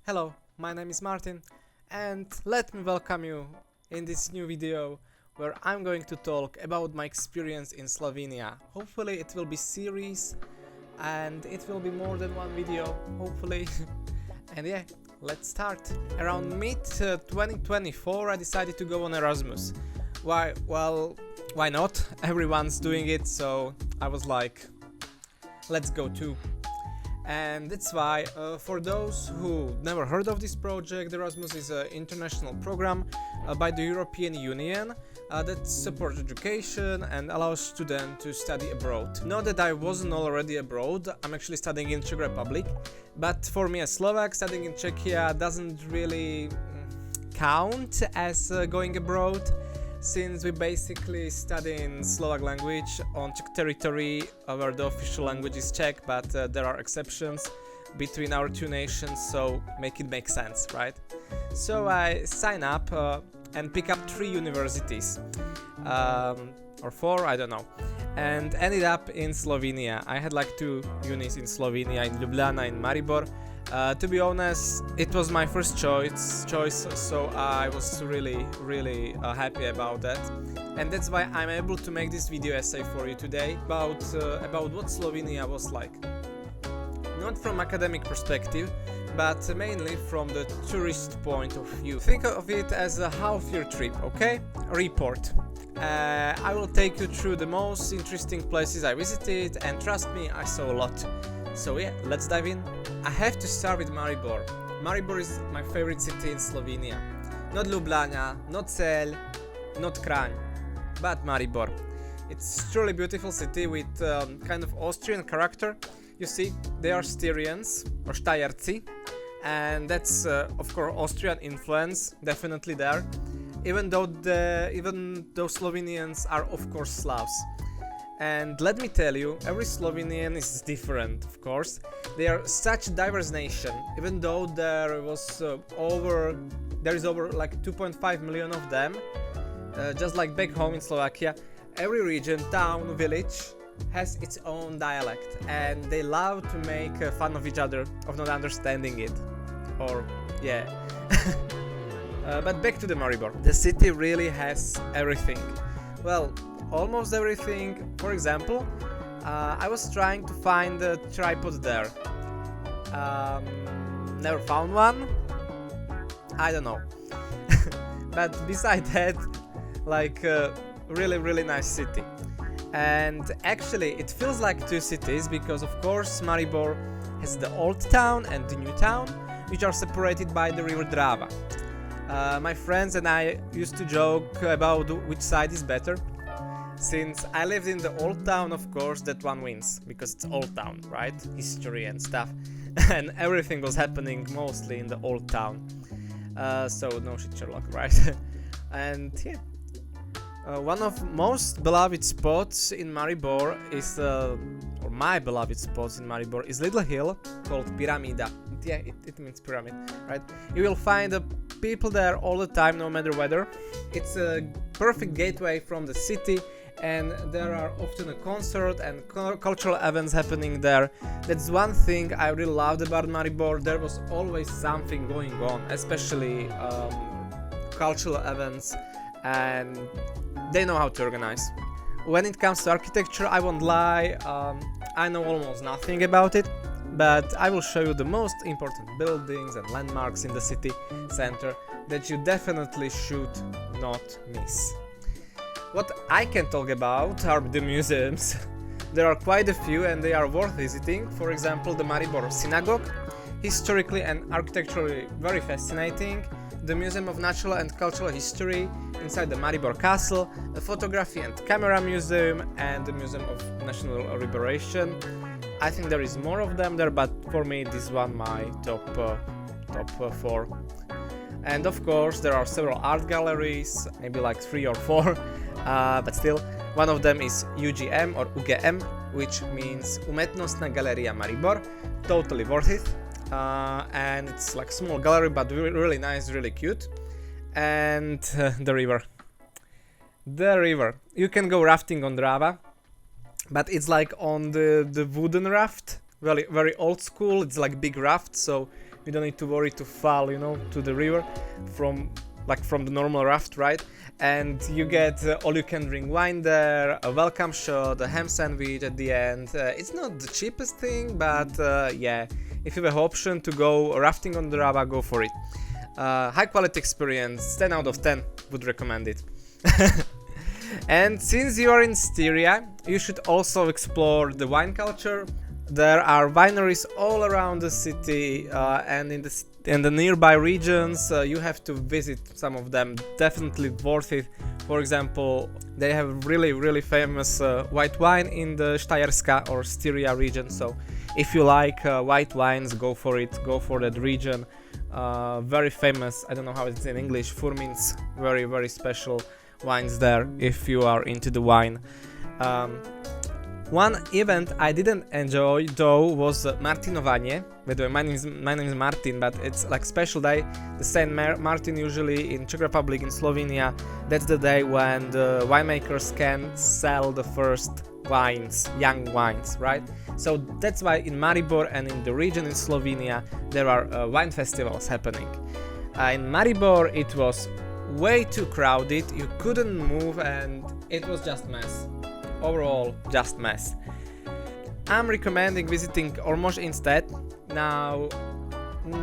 Hello, my name is Martin and let me welcome you in this new video where I'm going to talk about my experience in Slovenia. Hopefully it will be series and it will be more than one video, hopefully. And yeah, let's start. Around mid-2024 I decided to go on Erasmus. Why? Well, why not? Everyone's doing it, so I was like, let's go too. And that's why, for those who never heard of this project, Erasmus is an international program by the European Union that supports education and allows students to study abroad. Not that I wasn't already abroad, I'm actually studying in Czech Republic, but for me as Slovak, studying in Czechia doesn't really count as going abroad, since we basically study in Slovak language on Czech territory, where the official language is Czech, but there are exceptions between our two nations, so make it make sense, right? So I sign up and pick up 3 universities, or 4, I don't know, and ended up in Slovenia. I had like 2 unis in Slovenia, in Ljubljana, in Maribor. To be honest, it was my first choice, so I was really happy about that, and that's why I'm able to make this video essay for you today about what Slovenia was like. Not from academic perspective, but mainly from the tourist point of view. Think of it as a half-year trip, okay? A report. I will take you through the most interesting places I visited, and trust me, I saw a lot. So yeah, let's dive in. I have to start with Maribor. Maribor is my favorite city in Slovenia. Not Ljubljana, not Celje, not Kranj, but Maribor. It's truly beautiful city with kind of Austrian character. You see, they are Styrians or Štajerci, and that's of course Austrian influence definitely there. Even though Slovenians are of course Slavs. And let me tell you, every Slovenian is different, of course. They are such a diverse nation, even though there is over like 2.5 million of them, just like back home in Slovakia. Every region, town, village has its own dialect, and they love to make fun of each other, of not understanding it. Or, yeah. But back to the Maribor. The city really has everything. Well, almost everything. For example, I was trying to find a tripod there. Never found one. I don't know. But beside that, like really nice city. And actually it feels like 2 cities, because of course Maribor has the old town and the new town, which are separated by the river Drava. My friends and I used to joke about which side is better. Since I lived in the old town, of course, that one wins, because it's old town, right? History and stuff. And everything was happening mostly in the old town. So no shit Sherlock, right? And yeah. One of most beloved spots in Maribor is, or my beloved spots in Maribor is little hill called Pyramida. Yeah, it means pyramid, right? You will find people there all the time, no matter weather. It's a perfect gateway from the city, and there are often a concert and cultural events happening there. That's one thing I really loved about Maribor. There was always something going on, especially cultural events, and they know how to organize. When it comes to architecture, I won't lie, I know almost nothing about it, but I will show you the most important buildings and landmarks in the city center that you definitely should not miss. What I can talk about are the museums. There are quite a few and they are worth visiting. For example, the Maribor Synagogue, historically and architecturally very fascinating. The Museum of Natural and Cultural History inside the Maribor Castle, the Photography and Camera Museum, and the Museum of National Liberation. I think there is more of them there, but for me this one my top 4. And of course there are several art galleries, maybe like 3 or 4, but still, one of them is UGM or UGM, which means Umetnostna Galerija Maribor, totally worth it. And it's like a small gallery, but really nice, really cute. And the river. You can go rafting on Drava, but it's like on the wooden raft, very old school. It's like big raft, so You don't need to worry to fall, you know, to the river from the normal raft, right? And you get all-you-can-drink wine there, a welcome shot, a ham sandwich at the end. It's not the cheapest thing, but yeah, if you have an option to go rafting on Drava, go for it. High quality experience, 10 out of 10, would recommend it. And since you are in Styria, you should also explore the wine culture. There are wineries all around the city, and in the nearby regions you have to visit some of them. Definitely worth it. For example, they have really famous white wine in the Steyerska or Styria region, so if you like white wines, go for it, go for that region. Very famous, I don't know how it's in English, Furmins, very special wines there if you are into the wine. One event I didn't enjoy though was Martinovanie. By the way, my name is Martin, but it's like special day. The Saint Martin usually in Czech Republic, in Slovenia. That's the day when the winemakers can sell the first wines, young wines, right? So that's why in Maribor and in the region in Slovenia there are wine festivals happening. In Maribor it was way too crowded, you couldn't move and it was just mess. Overall, just mess. I'm recommending visiting Ormož instead. Now,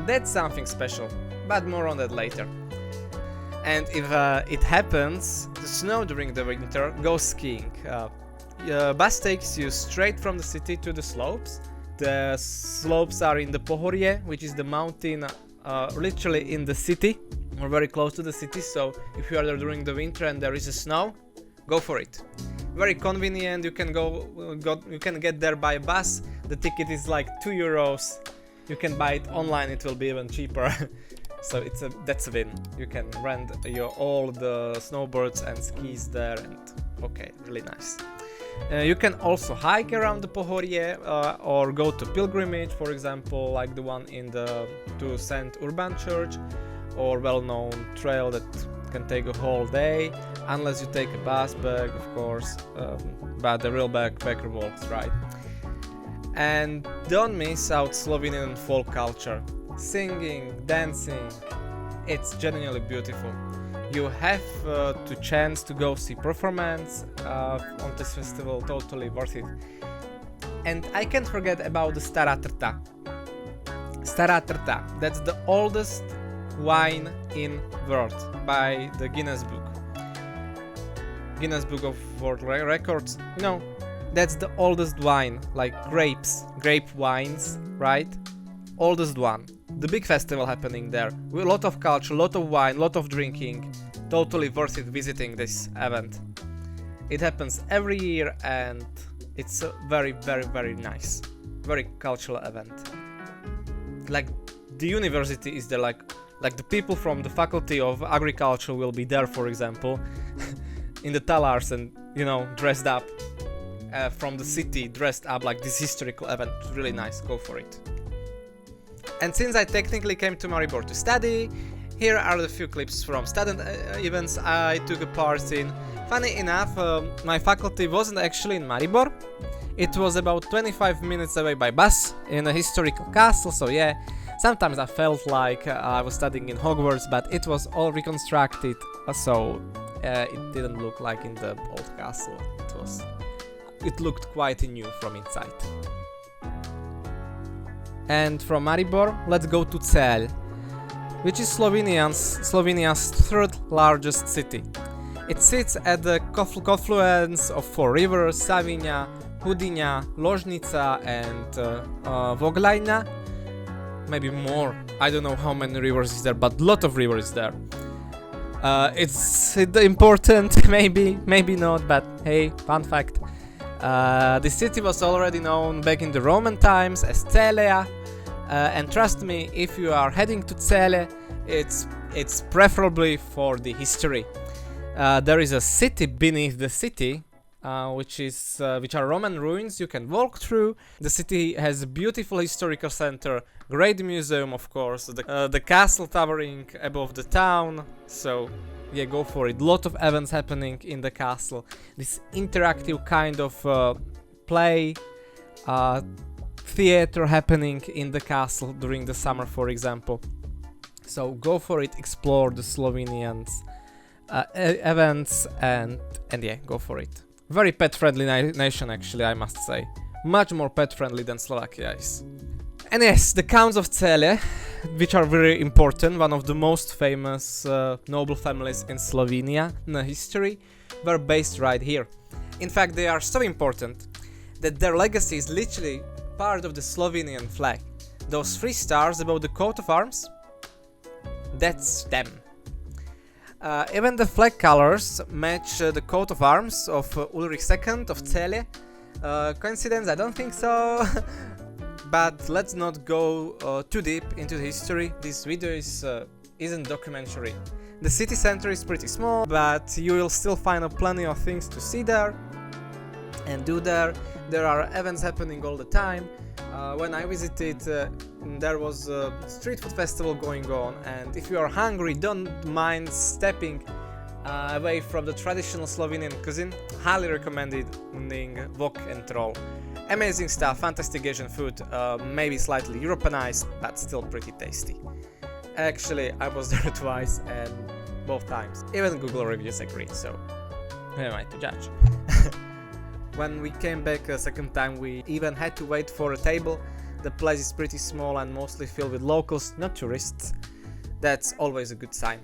that's something special, but more on that later. And if it happens to snow during the winter, go skiing. Bus takes you straight from the city to the slopes. The slopes are in the Pohorje, which is the mountain literally in the city, or very close to the city, so if you are there during the winter and there is a snow, go for it. Very convenient, you can you can get there by bus. The ticket is like €2. You can buy it online, it will be even cheaper. So that's a win. You can rent all the snowboards and skis there, and okay, really nice. You can also hike around the Pohorje or go to pilgrimage, for example, like the one to St. Urban Church, or well-known trail that can take a whole day, unless you take a bus bag, of course, but the real backpacker walks, right? And don't miss out Slovenian folk culture. Singing, dancing, it's genuinely beautiful. You have the chance to go see performance on this festival, totally worth it. And I can't forget about the Stara Trta. Stara Trta, that's the oldest wine in world by the Guinness Book of World Records. You know, that's the oldest wine, like grape wines, right? Oldest one. The big festival happening there. A lot of culture, a lot of wine, a lot of drinking. Totally worth it visiting this event. It happens every year and it's a very nice, very cultural event. Like the university is there, like the people from the faculty of agriculture will be there, for example, in the talars and, you know, dressed up from the city, dressed up like this historical event. Really nice, go for it. And since I technically came to Maribor to study, here are the few clips from student events I took a part in. Funny enough, my faculty wasn't actually in Maribor. It was about 25 minutes away by bus in a historical castle, so yeah, sometimes I felt like I was studying in Hogwarts, but it was all reconstructed, so it didn't look like in the old castle. It looked quite new from inside. And from Maribor, let's go to Celje, which is Slovenia's third largest city. It sits at the confluence of four rivers: Savinja, Hudinja, Ložnica and Voglajna. Maybe more, I don't know how many rivers is there, but a lot of rivers there. It's important, maybe not, but hey, fun fact. The city was already known back in the Roman times as Celje, and trust me, if you are heading to Celje, it's preferably for the history. There is a city beneath the city, which are Roman ruins you can walk through. The city has a beautiful historical center, great museum, of course, the castle towering above the town, so yeah, go for it. Lot of events happening in the castle. This interactive kind of play theater happening in the castle during the summer, for example. So go for it, explore the Slovenians events, and yeah, go for it. Very pet-friendly nation, actually, I must say. Much more pet-friendly than Slovakia is. And yes, the Counts of Celje, which are very important, one of the most famous noble families in Slovenia in history, were based right here. In fact, they are so important that their legacy is literally part of the Slovenian flag. Those 3 stars above the coat of arms, that's them. Even the flag colors match the coat of arms of Ulrich II of Celje. Coincidence? I don't think so. But let's not go too deep into the history. This video isn't documentary. The city center is pretty small, but you will still find plenty of things to see there and do there. There are events happening all the time. When I visited, there was a street food festival going on, and if you are hungry, don't mind stepping away from the traditional Slovenian cuisine. Highly recommended wok and roll. Amazing stuff, fantastic Asian food, maybe slightly Europeanized, but still pretty tasty. Actually, I was there twice, and both times. Even Google reviews agree, so who am I to judge? When we came back a second time, we even had to wait for a table. The place is pretty small and mostly filled with locals, not tourists. That's always a good sign.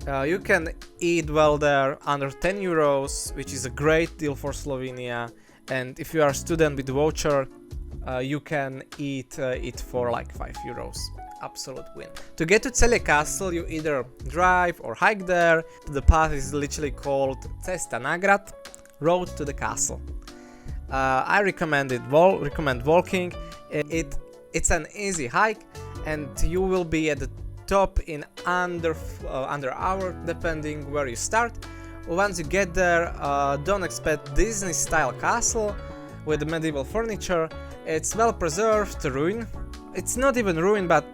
You can eat well there under 10 euros, which is a great deal for Slovenia. And if you are a student with voucher, you can eat it for like 5 euros. Absolute win. To get to Celje Castle, you either drive or hike there. The path is literally called Cesta na grad, road to the castle. I recommend walking. It's an easy hike, and you will be at the top in under hour, depending where you start. Once you get there, don't expect Disney-style castle with medieval furniture. It's well preserved, ruin. It's not even ruined, but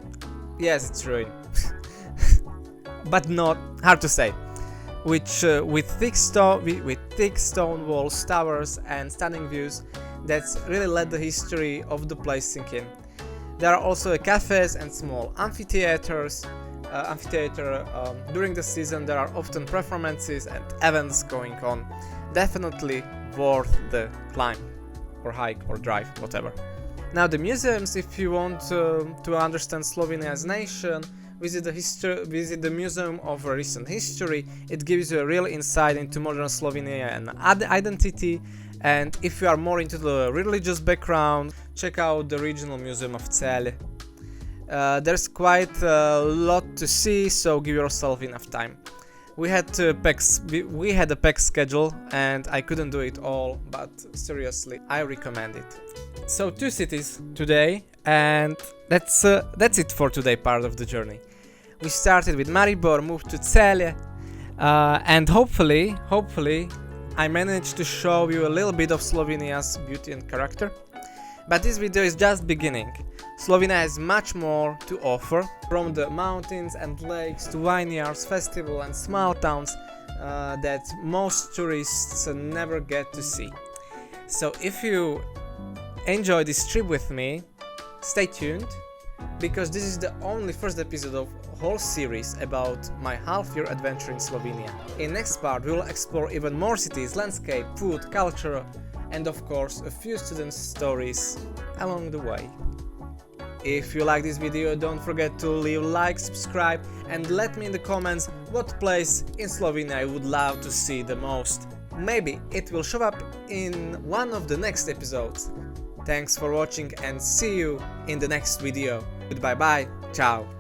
yes, it's ruined. But not hard to say. Which with thick stone walls, towers, and stunning views, that's really let the history of the place sink in. There are also cafes and small amphitheaters. During the season, there are often performances and events going on. Definitely worth the climb, or hike, or drive, whatever. Now the museums, if you want to understand Slovenia as a nation, visit the Museum of Recent History. It gives you a real insight into modern Slovenia and identity. And if you are more into the religious background, check out the Regional Museum of Celje. There's quite a lot to see, so give yourself enough time. We had a packed schedule, and I couldn't do it all, but seriously, I recommend it. So 2 cities today, and that's it for today part of the journey. We started with Maribor, moved to Celje, and hopefully I managed to show you a little bit of Slovenia's beauty and character. But this video is just beginning. Slovenia has much more to offer, from the mountains and lakes to vineyards, festival and small towns that most tourists never get to see. So if you enjoy this trip with me, stay tuned, because this is the only first episode of a whole series about my half-year adventure in Slovenia. In next part we will explore even more cities, landscape, food, culture, and of course a few students' stories along the way. If you like this video, don't forget to leave a like, subscribe, and let me in the comments what place in Slovenia I would love to see the most. Maybe it will show up in one of the next episodes. Thanks for watching and see you in the next video. Goodbye bye, ciao.